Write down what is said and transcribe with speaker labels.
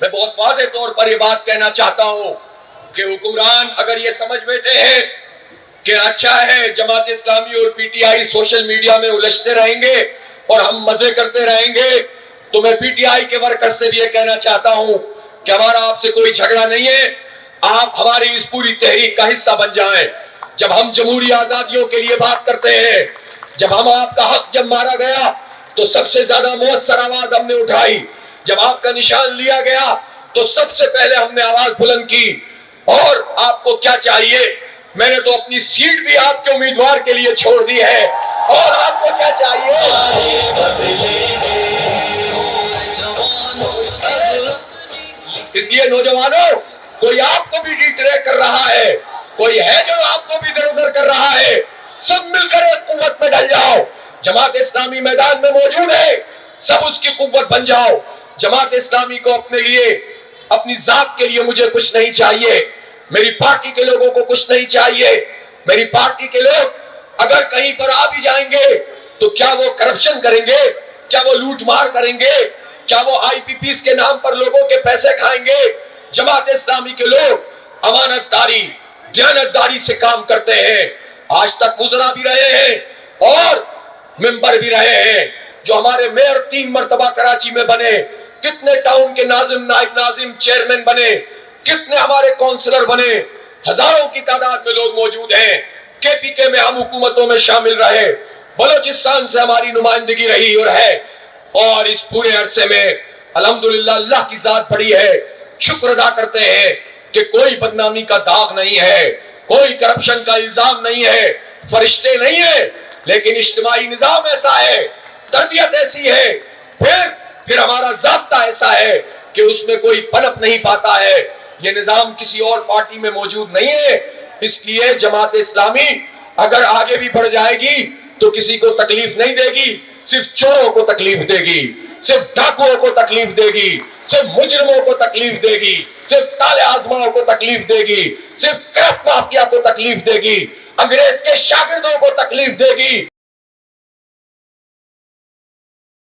Speaker 1: میں بہت واضح طور پر یہ بات کہنا چاہتا ہوں کہ حکمران اگر یہ سمجھ بیٹھے ہیں کہ اچھا ہے جماعت اسلامی اور P T I social media میں الجھتے رہیں گے اور ہم مزے کرتے رہیں گے، تو میں پی ٹی آئی کے ورکر سے بھی یہ کہنا چاہتا ہوں کہ ہمارا آپ سے کوئی جھگڑا نہیں ہے، آپ ہماری اس پوری تحریک کا حصہ بن جائیں۔ جب ہم جمہوری آزادیوں کے لیے بات کرتے ہیں، جب آپ کا حق جب مارا گیا تو سب سے زیادہ مؤثر آواز ہم نے اٹھائی، جب آپ کا نشان لیا گیا تو سب سے پہلے ہم نے آواز بلند کی۔ اور آپ کو کیا چاہیے؟ میں نے تو اپنی سیٹ بھی آپ کے امیدوار کے لیے چھوڑ دی ہے، اور آپ کو کیا چاہیے؟ اس لیے نوجوانوں، کوئی آپ کو بھی ڈیٹریک کر رہا ہے، کوئی ہے جو آپ کو بھی ادھر ادھر کر رہا ہے، سب مل کر ایک قوت میں ڈل جاؤ۔ جماعت اسلامی میدان میں موجود ہے، سب اس کی قوت بن جاؤ۔ جماعت اسلامی کو اپنے لیے، اپنی ذات کے لیے مجھے کچھ نہیں چاہیے، میری پارٹی کے لوگوں کو کچھ نہیں چاہیے۔ میری پارٹی کے لوگ اگر کہیں پر آ بھی جائیں گے تو کیا وہ کرپشن کریں گے؟ کیا وہ لوٹ مار کریں گے؟ کیا وہ آئی پی پیز کے نام پر لوگوں کے پیسے کھائیں گے؟ جماعت اسلامی کے لوگ امانت داری، دیانت داری سے کام کرتے ہیں، آج تک وزراء بھی رہے ہیں اور ممبر بھی رہے ہیں۔ جو ہمارے میئر 3 مرتبہ کراچی میں بنے، کتنے ٹاؤن کے ناظم، نائب ناظم، چیئرمین بنے، کتنے ہمارے کونسلر بنے، ہزاروں کی تعداد میں لوگ موجود ہیں۔ کے پی کے میں ہم حکومتوں میں شامل رہے، بلوچستان سے ہماری نمائندگی رہی اور ہے، اور اس پورے عرصے میں الحمدللہ اللہ کی ذات بڑی ہے، شکر ادا کرتے ہیں کہ کوئی بدنامی کا داغ نہیں ہے، کوئی کرپشن کا الزام نہیں ہے، فرشتے نہیں ہیں، لیکن اجتماعی نظام ایسا ہے، تربیت ایسی ہے، پھر ہمارا ضابطہ ایسا ہے کہ اس میں کوئی پنپ نہیں پاتا ہے۔ یہ نظام کسی اور پارٹی میں موجود نہیں ہے، اس لیے جماعت اسلامی اگر آگے بھی بڑھ جائے گی تو کسی کو تکلیف نہیں دے گی، صرف چوروں کو تکلیف دے گی، صرف ڈاکوؤں کو تکلیف دے گی، صرف مجرموں کو تکلیف دے گی، صرف تالے آزماؤں کو تکلیف دے گی، صرف کرپٹ مافیا کو تکلیف دے گی، انگریز کے شاگردوں کو تکلیف دے گی۔